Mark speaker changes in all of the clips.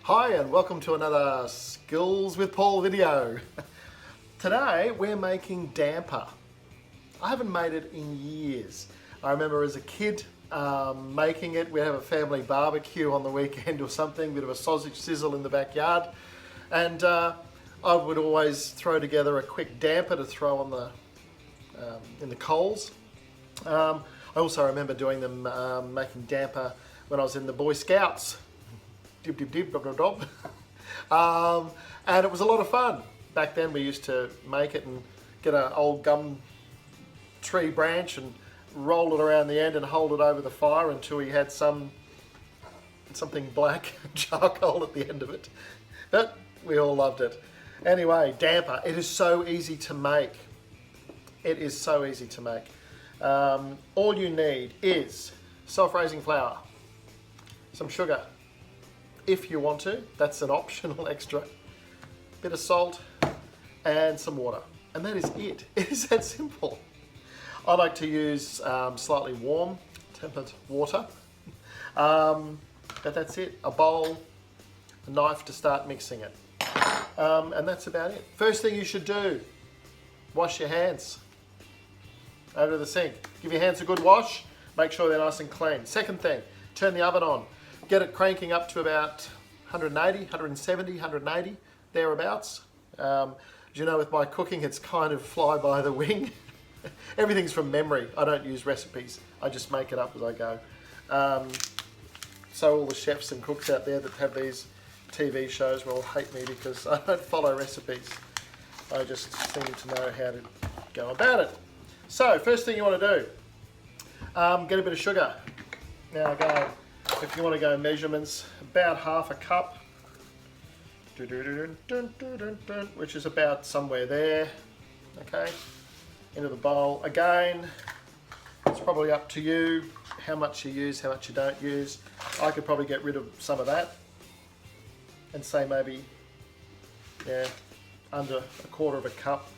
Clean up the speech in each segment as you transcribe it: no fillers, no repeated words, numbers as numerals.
Speaker 1: Hi and welcome to another Skills with Paul video. Today we're making damper. I haven't made it in years. I remember as a kid making it. We'd have a family barbecue on the weekend or something, bit of a sausage sizzle in the backyard, and I would always throw together a quick damper to throw on the in the coals. I also remember doing them, making damper when I was in the Boy Scouts. Dib dib dib dob dob dob. And it was a lot of fun. Back then we used to make it and get an old gum tree branch and roll it around the end and hold it over the fire until we had something black charcoal at the end of it. But we all loved it. Anyway, damper. It is so easy to make. It is so easy to make. All you need is self-raising flour, some sugar, if you want to, that's an optional extra, bit of salt and some water, and that is it. It is that simple. I like to use slightly warm tempered water, but that's it. A bowl, a knife to start mixing it, and that's about it. First thing you should do, wash your hands over the sink. Give your hands a good wash, make sure they're nice and clean. Second thing, turn the oven on. Get it cranking up to about 180, 170, 180, thereabouts. You know, with my cooking, it's kind of fly by the wing. Everything's from memory. I don't use recipes. I just make it up as I go. So all the chefs and cooks out there that have these TV shows will hate me because I don't follow recipes. I just seem to know how to go about it. So first thing you want to do, get a bit of sugar. Now again, if you want to go measurements, about half a cup, which is about somewhere there, okay, into the bowl. Again, it's probably up to you how much you use, how much you don't use. I could probably get rid of some of that and say maybe, yeah, under a quarter of a cup.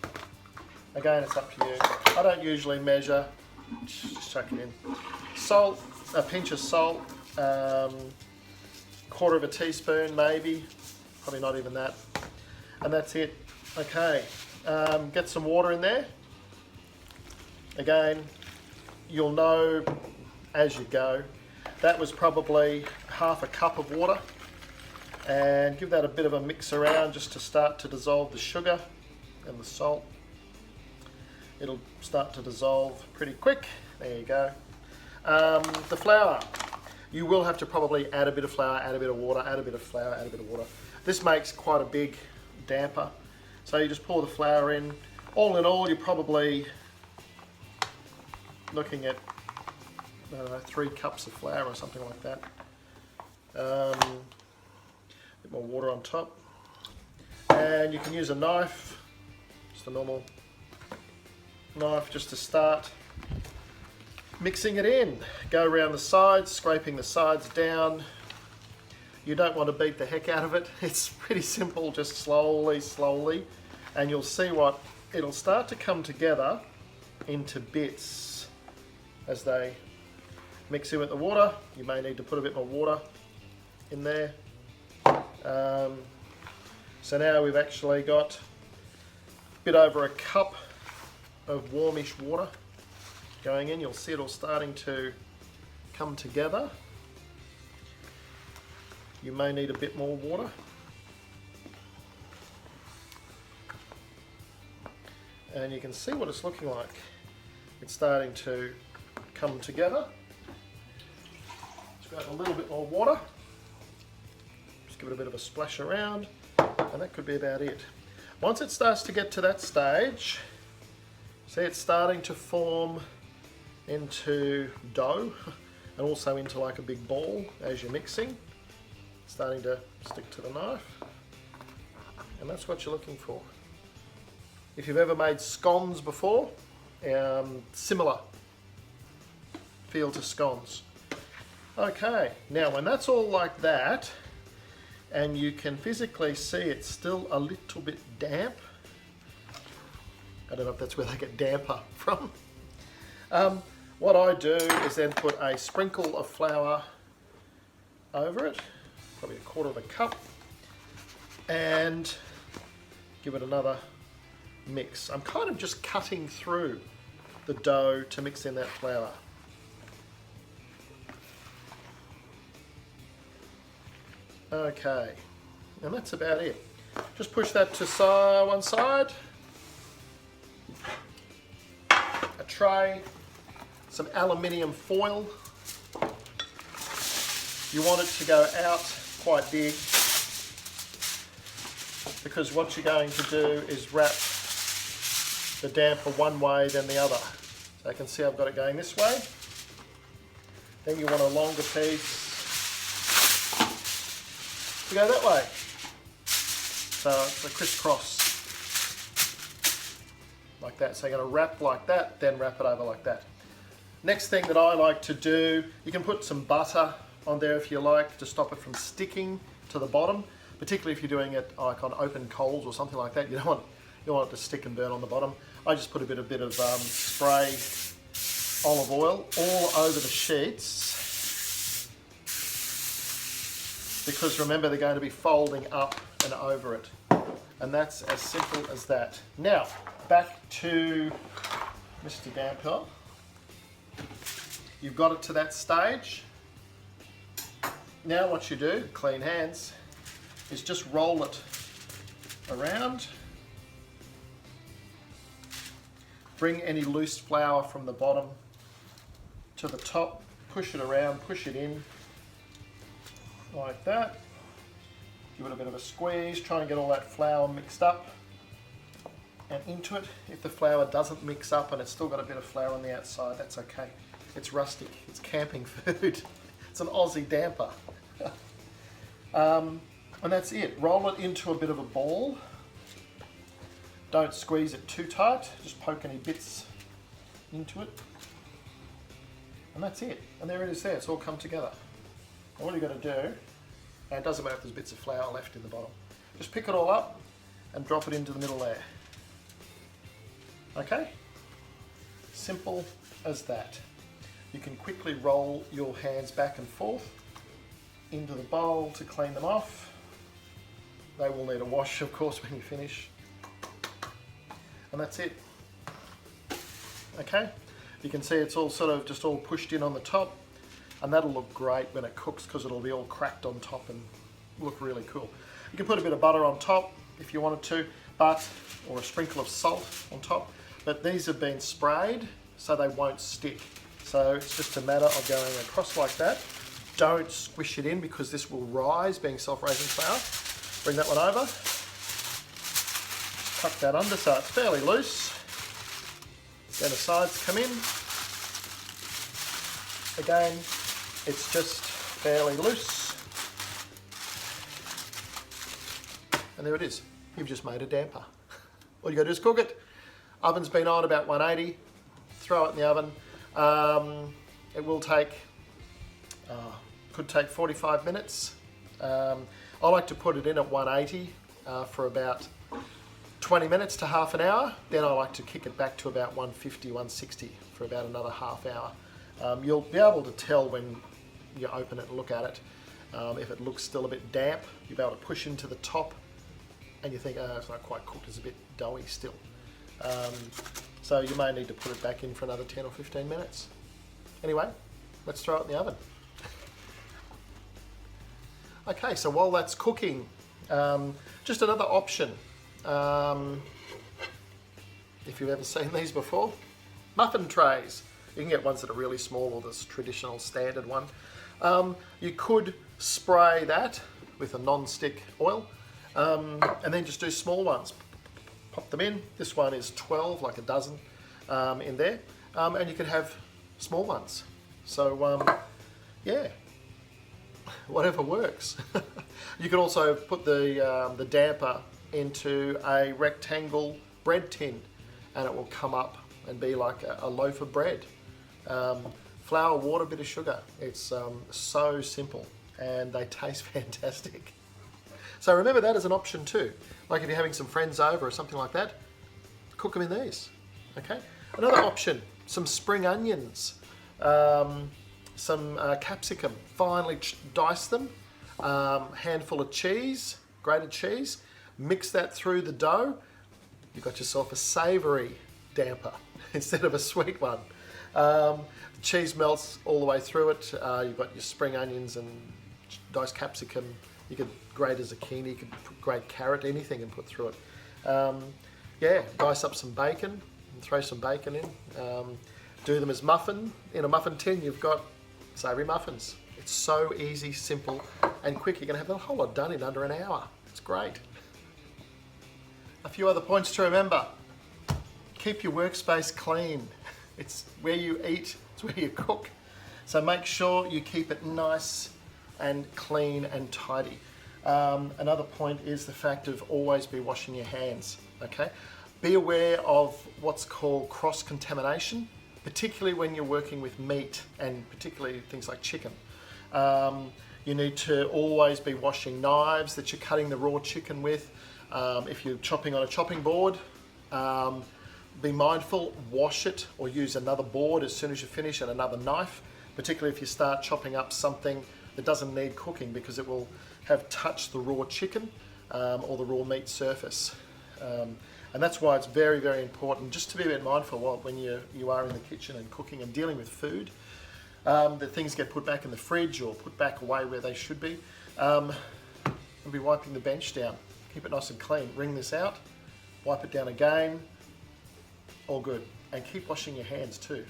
Speaker 1: Again, it's up to you. I don't usually measure, just chuck it in. Salt, a pinch of salt, quarter of a teaspoon maybe, probably not even that, and that's it. Okay, get some water in there. Again, you'll know as you go. That was probably half a cup of water, and give that a bit of a mix around just to start to dissolve the sugar and the salt. It'll start to dissolve pretty quick. There you go. The flour. You will have to probably add a bit of flour, add a bit of water, add a bit of flour, add a bit of water. This makes quite a big damper. So you just pour the flour in. All in all, you're probably looking at, I don't know, 3 cups of flour or something like that. A bit more water on top. And you can use a knife, just a normal knife, just to start mixing it in. Go around the sides, scraping the sides down. You don't want to beat the heck out of it. It's pretty simple, just slowly, and you'll see what it'll start to come together into bits as they mix in with the water. You may need to put a bit more water in there. So now we've actually got a bit over a cup of warmish water going in. You'll see it all starting to come together. You may need a bit more water. And you can see what it's looking like. It's starting to come together. Let's grab a little bit more water. Just give it a bit of a splash around, and that could be about it. Once it starts to get to that stage, see it's starting to form into dough and also into like a big ball as you're mixing. Starting to stick to the knife, and that's what you're looking for. If you've ever made scones before, similar feel to scones. Okay, now when that's all like that, and you can physically see it's still a little bit damp, I don't know if that's where they get damper from. What I do is then put a sprinkle of flour over it, probably a quarter of a cup, and give it another mix. I'm kind of just cutting through the dough to mix in that flour. Okay, and that's about it. Just push that to one side. A tray, some aluminium foil. You want it to go out quite big, because what you're going to do is wrap the damper one way then the other. So you can see I've got it going this way. Then you want a longer piece to go that way. So it's a crisscross like that. So you're going to wrap like that, then wrap it over like that. Next thing that I like to do, you can put some butter on there if you like to stop it from sticking to the bottom, particularly if you're doing it like on open coals or something like that. You don't want it to stick and burn on the bottom. I just put a bit of spray olive oil all over the sheets, because remember they're going to be folding up and over it, and that's as simple as that. Now back to Mr. Damper. You've got it to that stage. Now what you do, clean hands, is just roll it around. Bring any loose flour from the bottom to the top, push it around, push it in like that. Give it a bit of a squeeze, try and get all that flour mixed up and into it. If the flour doesn't mix up and it's still got a bit of flour on the outside, that's okay. It's rustic, it's camping food. It's an Aussie damper. And that's it. Roll it into a bit of a ball. Don't squeeze it too tight, just poke any bits into it. And that's it. And there it is there, it's all come together. And all you've got to do, and it doesn't matter if there's bits of flour left in the bottom, just pick it all up and drop it into the middle there. Okay? Simple as that. You can quickly roll your hands back and forth into the bowl to clean them off. They will need a wash, of course, when you finish. And that's it. Okay? You can see it's all sort of just all pushed in on the top, and that'll look great when it cooks because it'll be all cracked on top and look really cool. You can put a bit of butter on top if you wanted to, or a sprinkle of salt on top, but these have been sprayed so they won't stick. So it's just a matter of going across like that. Don't squish it in because this will rise, being self-raising flour. Bring that one over. Tuck that under so it's fairly loose. Then the sides come in. Again, it's just fairly loose. And there it is. You've just made a damper. All you got to do is cook it. Oven's been on about 180. Throw it in the oven. It will take, could take 45 minutes. I like to put it in at 180 for about 20 minutes to half an hour. Then I like to kick it back to about 150, 160 for about another half hour. You'll be able to tell when you open it and look at it. If it looks still a bit damp, you'll be able to push into the top and you think, oh, it's not quite cooked, it's a bit doughy still. So you may need to put it back in for another 10 or 15 minutes. Anyway, let's throw it in the oven. Okay, so while that's cooking, just another option. If you've ever seen these before, muffin trays. You can get ones that are really small or this traditional standard one. You could spray that with a non-stick oil and then just do small ones. Pop them in. This one is 12, like a dozen in there. And you could have small ones. So yeah, whatever works. You can also put the damper into a rectangle bread tin and it will come up and be like a loaf of bread. Flour, water, bit of sugar. It's so simple and they taste fantastic. So remember that as an option too. Like if you're having some friends over or something like that, cook them in these, okay? Another option, some spring onions, some capsicum, finely dice them, handful of cheese, grated cheese, mix that through the dough, you've got yourself a savoury damper instead of a sweet one. The cheese melts all the way through it. You've got your spring onions and diced capsicum. You could grate a zucchini, you could grate carrot, anything and put through it. Yeah, dice up some bacon and throw some bacon in. Do them as muffin. In a muffin tin, you've got savoury muffins. It's so easy, simple and quick. You're going to have the whole lot done in under an hour. It's great. A few other points to remember. Keep your workspace clean. It's where you eat, it's where you cook. So make sure you keep it nice and clean and tidy. Another point is the fact of always be washing your hands, okay? Be aware of what's called cross-contamination, particularly when you're working with meat and particularly things like chicken. You need to always be washing knives that you're cutting the raw chicken with. If you're chopping on a chopping board, be mindful, wash it or use another board as soon as you finish and another knife, particularly if you start chopping up something that doesn't need cooking because it will have touched the raw chicken or the raw meat surface. And that's why it's very, very important just to be a bit mindful when you are in the kitchen and cooking and dealing with food, that things get put back in the fridge or put back away where they should be. And be wiping the bench down. Keep it nice and clean. Wring this out, wipe it down again, all good. And keep washing your hands too.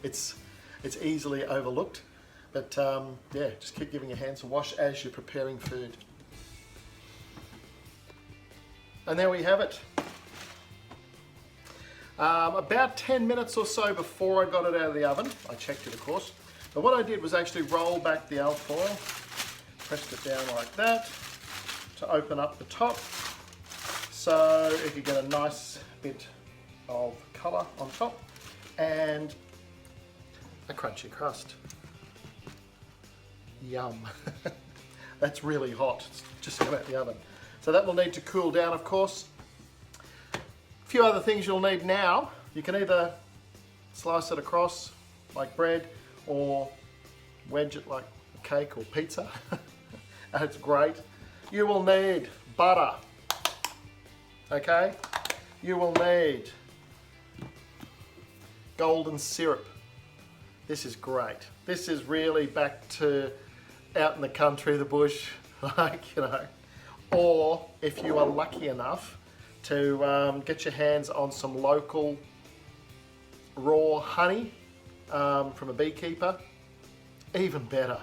Speaker 1: It's easily overlooked, but yeah, just keep giving your hands a wash as you're preparing food. And there we have it. About 10 minutes or so before I got it out of the oven, I checked it of course, but what I did was actually roll back the alfoil, pressed it down like that to open up the top so you could get a nice bit of colour on top and a crunchy crust. Yum. That's really hot, it's just come out the oven. So that will need to cool down of course. A few other things you'll need now. You can either slice it across like bread or wedge it like a cake or pizza. That's great. You will need butter, okay? You will need golden syrup. This is great. This is really back to out in the country, the bush, like, you know. Or if you are lucky enough to get your hands on some local raw honey from a beekeeper, even better.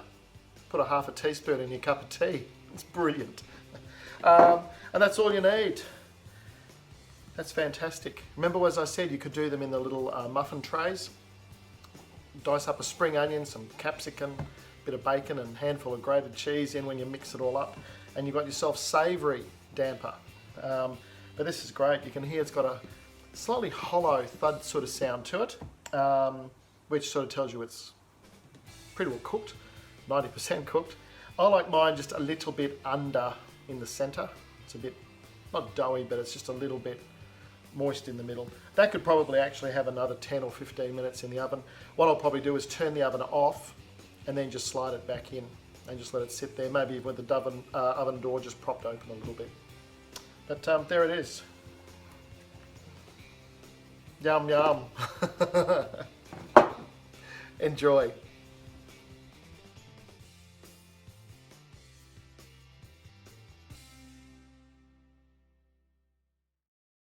Speaker 1: Put a half a teaspoon in your cup of tea. It's brilliant. And that's all you need. That's fantastic. Remember, as I said, you could do them in the little muffin trays. Dice up a spring onion, some capsicum, bit of bacon and a handful of grated cheese in when you mix it all up. And you've got yourself savoury damper. But this is great. You can hear it's got a slightly hollow thud sort of sound to it, which sort of tells you it's pretty well cooked, 90% cooked. I like mine just a little bit under in the centre. It's a bit, not doughy, but it's just a little bit moist in the middle. That could probably actually have another 10 or 15 minutes in the oven. What I'll probably do is turn the oven off and then just slide it back in and just let it sit there, maybe with the oven door just propped open a little bit. But there it is. Yum, yum. Enjoy.